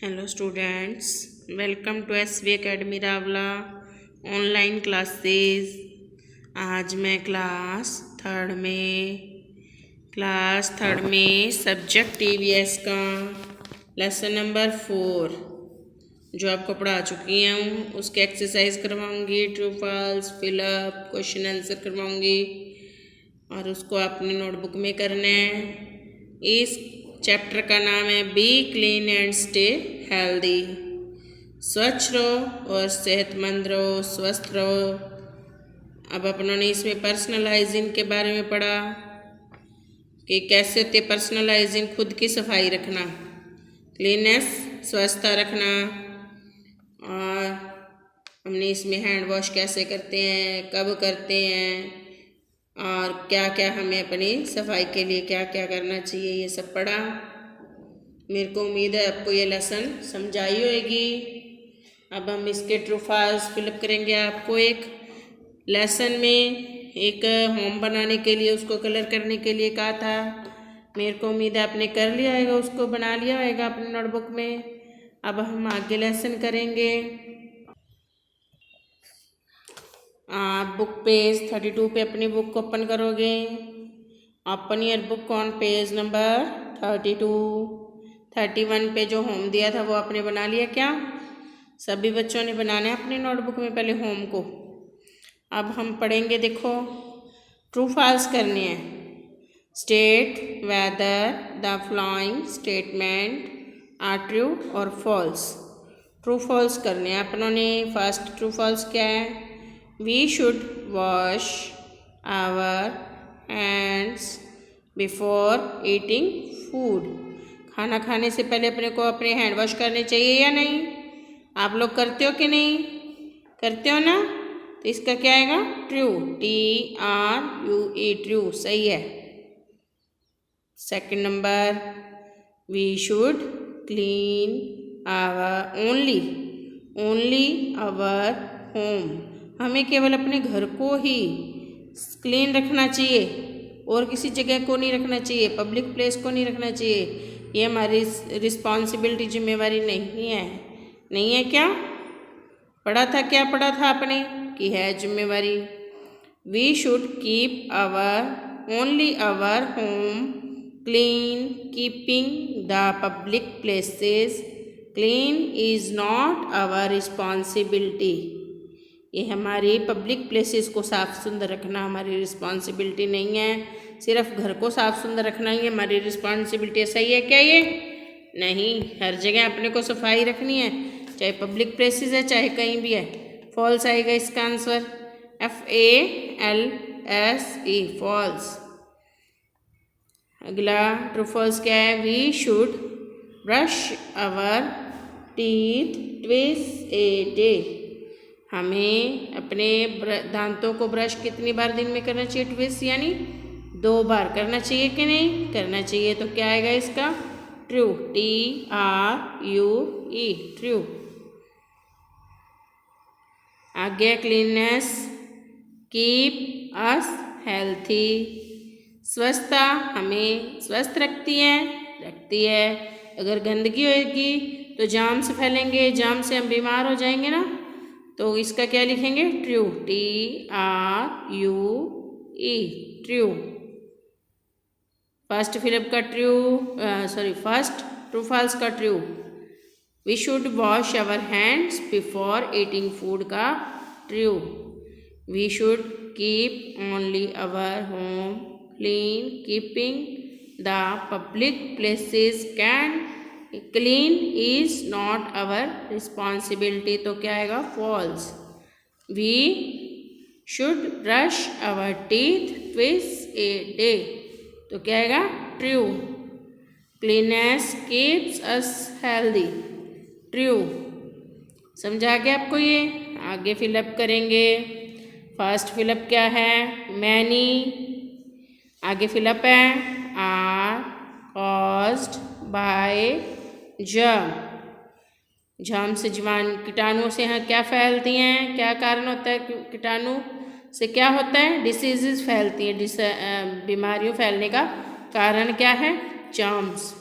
Hello students, welcome to SV academy Rawla online classes. आज मैं class third में subject EVS का लेसन नंबर 4 जो आपको पढ़ा चुकी हूँ उसके एक्सरसाइज करवाऊँगी, true false, fill up, question answer करवाऊँगी और उसको अपनी नोटबुक में करना है। इस चैप्टर का नाम है B clean and stay healthy. स्वच्छ रहो और सेहतमंद रहो, स्वस्थ रहो। अब अपनों ने इसमें पर्सनल हाइजीन के बारे में पढ़ा कि कैसे होती है पर्सनल हाइजीन, खुद की सफाई रखना, क्लीननेस, स्वच्छता रखना। और हमने इसमें हैंड वॉश कैसे करते हैं, कब करते हैं और क्या क्या हमें अपनी सफाई के लिए क्या क्या करना चाहिए, ये सब पढ़ा। मेरे को उम्मीद है आपको ये लेसन समझाई होगी। अब हम इसके ट्रू फॉल्स फिलअप करेंगे। आपको एक लेसन में एक होम बनाने के लिए, उसको कलर करने के लिए कहा था। मेरे को उम्मीद है आपने कर लिया होगा, उसको बना लिया होगा अपनी नोटबुक में। अब हम आगे लेसन करेंगे। आप बुक पेज 32 पे अपनी बुक को ओपन करोगे। Open your book on page number 32। 31 पे जो होम दिया था वो आपने बना लिया क्या? सभी बच्चों ने बनाना है अपनी नोटबुक में पहले होम को। अब हम पढ़ेंगे, देखो ट्रू फॉल्स करने हैं। State whether the following statement are true और फॉल्स। ट्रू फॉल्स करने हैं अपनों ने। फर्स्ट ट्रू फॉल्स क्या है? We should wash our hands before eating food. खाना खाने से पहले अपने को अपने हैंड वॉश करने चाहिए या नहीं? आप लोग करते हो कि नहीं? करते हो ना? तो इसका क्या आएगा? ट्रू, TRUE, ट्रू, सही है। Second number, we should clean our only our home. हमें केवल अपने घर को ही क्लीन रखना चाहिए और किसी जगह को नहीं रखना चाहिए, पब्लिक प्लेस को नहीं रखना चाहिए। ये हमारी रिस्पॉन्सिबिलिटी, जिम्मेवारी नहीं है क्या? पढ़ा था, क्या पढ़ा था आपने कि है जिम्मेवारी। We should keep only our home clean. Keeping the public places clean is not our responsibility. ये हमारी पब्लिक प्लेसेस को साफ सुंदर रखना हमारी रिस्पॉन्सिबिलिटी नहीं है। सिर्फ घर को साफ सुंदर रखना ही हमारी रिस्पॉन्सिबिलिटी। सही है क्या ये? नहीं, हर जगह अपने को सफाई रखनी है, चाहे पब्लिक प्लेसेस है चाहे कहीं भी है। फॉल्स आएगा इसका आंसर, FALSE, फॉल्स। अगला ट्रू फॉल्स क्या है? We should brush our teeth twice a day. हमें अपने दांतों को ब्रश कितनी बार दिन में करना चाहिए? ट्विस यानी 2 बार करना चाहिए कि नहीं? करना चाहिए। तो क्या आएगा इसका? True, TRUE, true. आगे क्लीननेस, कीप अस हेल्थी। स्वच्छता हमें स्वस्थ रखती है। अगर गंदगी होगी तो जार्म्स फैलेंगे, जार्म से हम बीमार हो जाएंगे ना। तो इसका क्या लिखेंगे? True, TRUE, true. First fill up का फर्स्ट ट्रू फॉल्स का true. We should wash our hands before eating food का true. We should keep only our home clean. Keeping the public places clean is not our responsibility. तो क्या आएगा? False. We should brush our teeth twice a day. तो क्या आएगा? True. Cleanliness keeps us healthy, true. समझा गया आपको ये? आगे फिलअप करेंगे। फर्स्ट फिलअप क्या है? मैनी। आगे फिलअप है आर कॉज्ड बाय जर्म से कीटाणुओं से यहाँ क्या फैलती हैं? क्या कारण होता है? कीटाणु से क्या होता है? डिसीजेज फैलती हैं। बीमारियों फैलने का कारण क्या है? जर्म्स।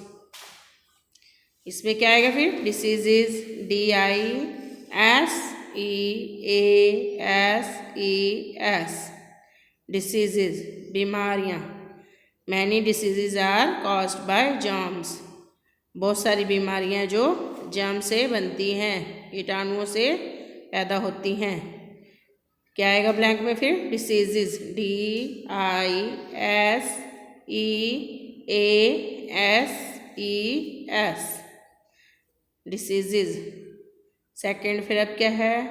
इसमें क्या आएगा फिर? डिसीजेज, DISEASES, डिसीजेज बीमारियाँ। Many diseases are caused by germs, बहुत सारी बीमारियाँ जो जर्म से बनती हैं, कीटाणुओं से पैदा होती हैं। क्या आएगा ब्लैंक में फिर? Diseases, DISEASES, diseases. सेकेंड फिर अब क्या है?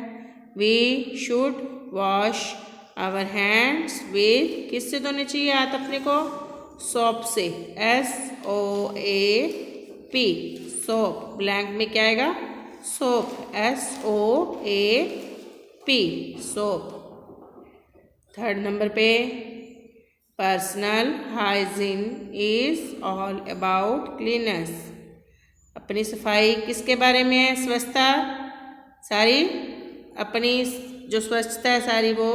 We should wash our hands with, किससे धोने चाहिए हाथ अपने को? सोप से, SOAP, सोप। ब्लैंक में क्या आएगा? Soap, SOAP, soap. Third number पे, personal hygiene is all about cleanliness, अपनी सफाई किसके बारे में है? स्वच्छता, सारी अपनी जो स्वच्छता है सारी वो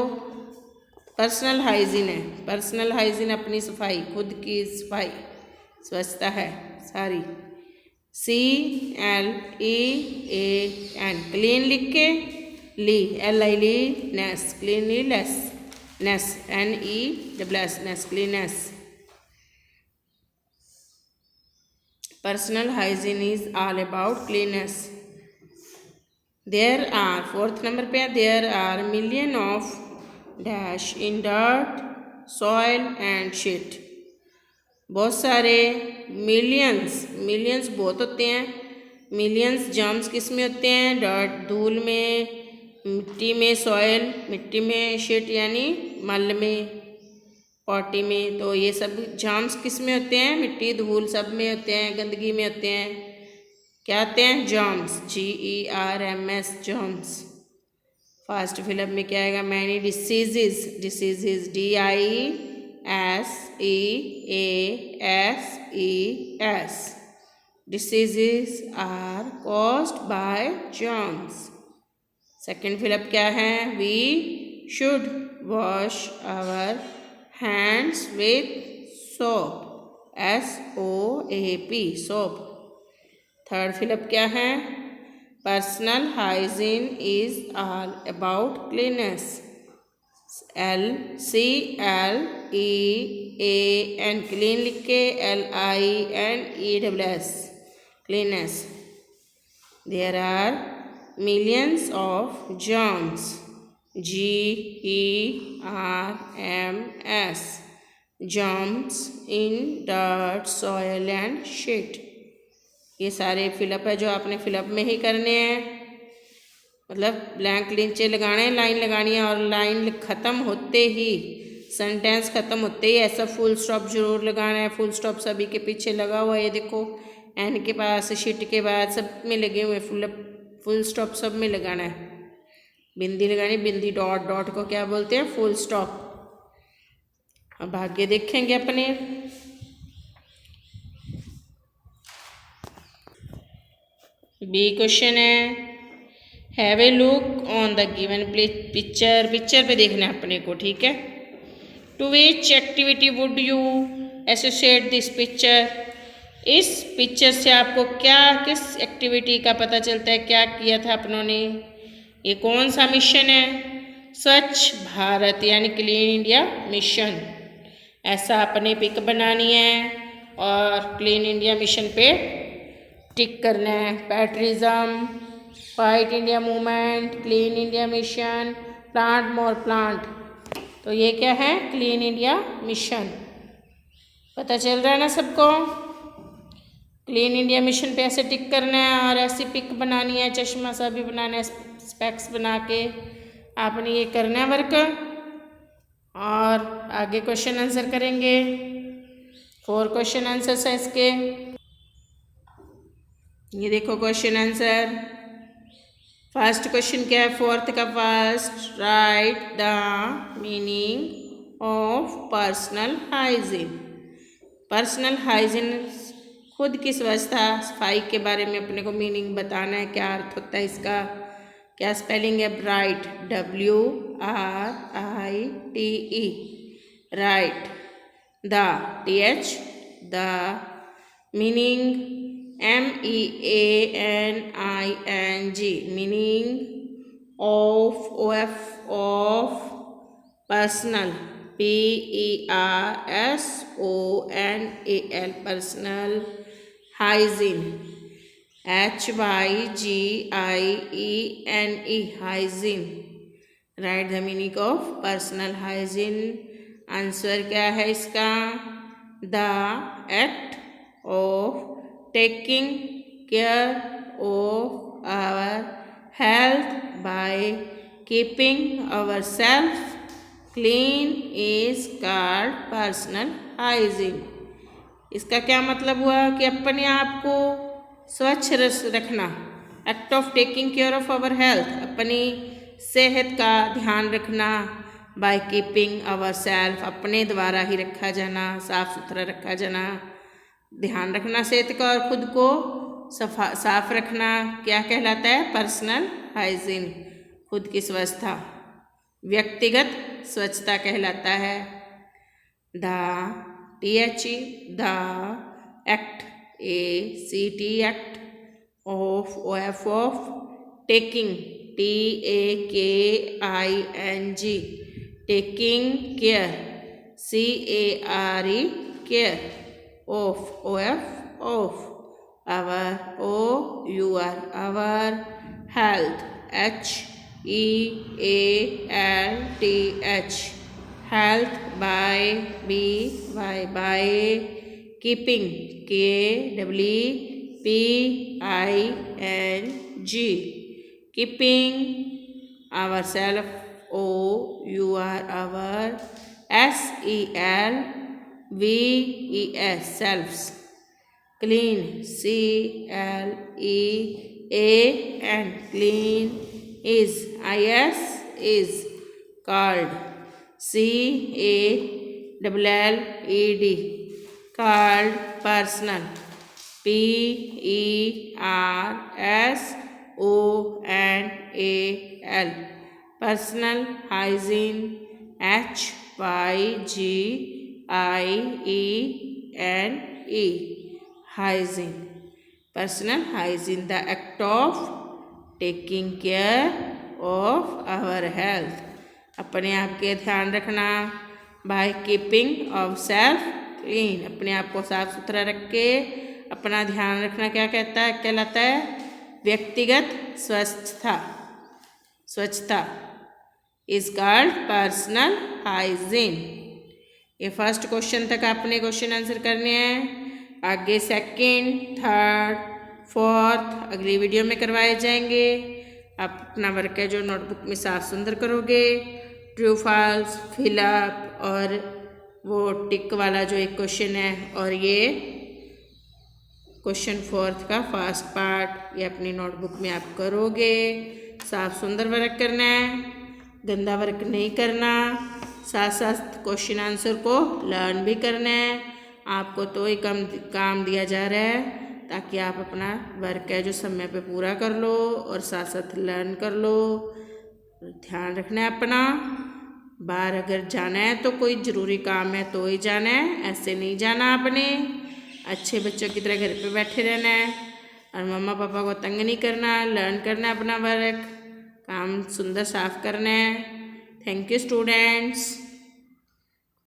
पर्सनल हाइजीन है। पर्सनल हाइजीन अपनी सफाई, खुद की सफाई, स्वच्छता है सारी। CLEAN, क्लीन लिख के ली, LI ness, cleanliness, ness NESS, ness, cleanness. Personal hygiene is all about cleanliness. There are, fourth number पे, there are million of dash in dirt, soil and shit. बहुत सारे मिलियंस बहुत होते हैं, मिलियंस जर्म्स किस में होते हैं? डर्ट, धूल में, मिट्टी में, सॉयल मिट्टी में, शिट यानी मल में, पॉटी में। तो ये सब जर्म्स किस में होते हैं? मिट्टी, धूल सब में होते हैं, गंदगी में होते हैं। क्या होते हैं? Germs, GERMS, germs. First fill up में क्या आएगा? Many diseases, DISEASES, diseases are caused by germs. Second fill up क्या है? We should wash our hands with soap, SOAP, soap. Third fill up क्या है? Personal hygiene is all about cleanness, CLEAN, clean लिख के LINESS, cleanness. There are millions of germs, GERMS, germs in dirt, soil and shit. ये सारे fill up है जो आपने fill up में ही करने हैं, मतलब ब्लैंक नीचे लगाना है, लाइन लगानी है, और लाइन ख़त्म होते ही, सेंटेंस ख़त्म होते ही ऐसा फुल स्टॉप जरूर लगाना है। फुल स्टॉप सभी के पीछे लगा हुआ है, ये देखो, एन के पास, शिट के बाद, सब में लगे हुए फुल स्टॉप सब में लगाना है। बिंदी लगानी, बिंदी, डॉट, डॉट को क्या बोलते हैं? Full stop. अब आगे देखेंगे अपने। बी क्वेश्चन है, have a look on the given picture, picture पे देखना है अपने को, ठीक है। To which activity would you associate this picture, इस पिक्चर से आपको क्या, किस एक्टिविटी का पता चलता है, क्या किया था अपनों ने। ये कौन सा मिशन है? स्वच्छ भारत यानी क्लीन इंडिया मिशन। ऐसा अपने पिक बनानी है और क्लीन इंडिया मिशन पे टिक करना है। Patriotism, fight India movement, clean India mission, plant more plant. तो ये क्या है? Clean India mission. पता चल रहा है ना सबको? क्लीन इंडिया मिशन पे ऐसे टिक करना है और ऐसी पिक बनानी है, चश्मा सा भी बनाना है, स्पेक्स बना के आपने ये करना है वर्क। और आगे क्वेश्चन आंसर करेंगे। 4 क्वेश्चन आंसर है इसके। ये देखो क्वेश्चन आंसर। फर्स्ट क्वेश्चन क्या है? फोर्थ का first, right the meaning of personal hygiene. Personal hygiene खुद की स्वच्छता, सफाई के बारे में अपने को मीनिंग बताना है, क्या अर्थ होता है इसका, क्या स्पेलिंग है? Bright, WRITE, right. The, TH, the meaning MEANING, meaning of personal, PERSONAL, personal. Hygiene, HYGIENE, hygiene. Write the meaning of personal hygiene. Answer क्या है इसका? The act of taking care of our health by keeping our self clean is called personal hygiene. इसका क्या मतलब हुआ कि अपने आप को स्वच्छ रखना, act of taking care of our health, अपनी सेहत का ध्यान रखना, बाय कीपिंग आवर सेल्फ, अपने द्वारा ही रखा जाना, साफ सुथरा रखा जाना, ध्यान रखना सेहत का और खुद को साफ रखना क्या कहलाता है? पर्सनल हाइजीन, खुद की स्वच्छता, व्यक्तिगत स्वच्छता कहलाता है। The THE, the act, ACT, act of taking, TAKING, taking care, CARE, care of our our health, HEALTH, health by keeping, KWPING, keeping ourselves, our SELVES, selves, clean, CLEAN, clean, is called, CALLED, called, personal, PERSONAL, personal hygiene, HYGIENE, hygiene, personal hygiene, the act of taking care of our health, अपने आप के ध्यान रखना, by keeping of self clean, अपने आप को साफ सुथरा रख के अपना ध्यान रखना क्या कहलाता है? व्यक्तिगत स्वच्छता इज कॉल्ड पर्सनल हाइजीन। ये फर्स्ट क्वेश्चन तक आपने क्वेश्चन आंसर करने हैं, आगे सेकंड, थर्ड, फोर्थ अगली वीडियो में करवाए जाएंगे। आप अपना वर्क है जो नोटबुक में साफ सुंदर करोगे, ट्रू फॉल्स, फिलअप और वो टिक वाला जो एक क्वेश्चन है, और ये क्वेश्चन फोर्थ का फर्स्ट पार्ट, ये अपनी नोटबुक में आप करोगे। साफ सुंदर वर्क करना है, गंदा वर्क नहीं करना, साथ साथ क्वेश्चन आंसर को लर्न भी करना है। आपको तो ही काम दिया जा रहा है ताकि आप अपना वर्क है जो समय पे पूरा कर लो और साथ साथ लर्न कर लो। ध्यान रखना है अपना, बाहर अगर जाना है तो कोई ज़रूरी काम है तो ही जाना है, ऐसे नहीं जाना आपने। अच्छे बच्चों की तरह घर पे बैठे रहना है और मम्मा पापा को तंग नहीं करना, लर्न करना है अपना वर्क, काम सुंदर साफ करना है। Thank you students.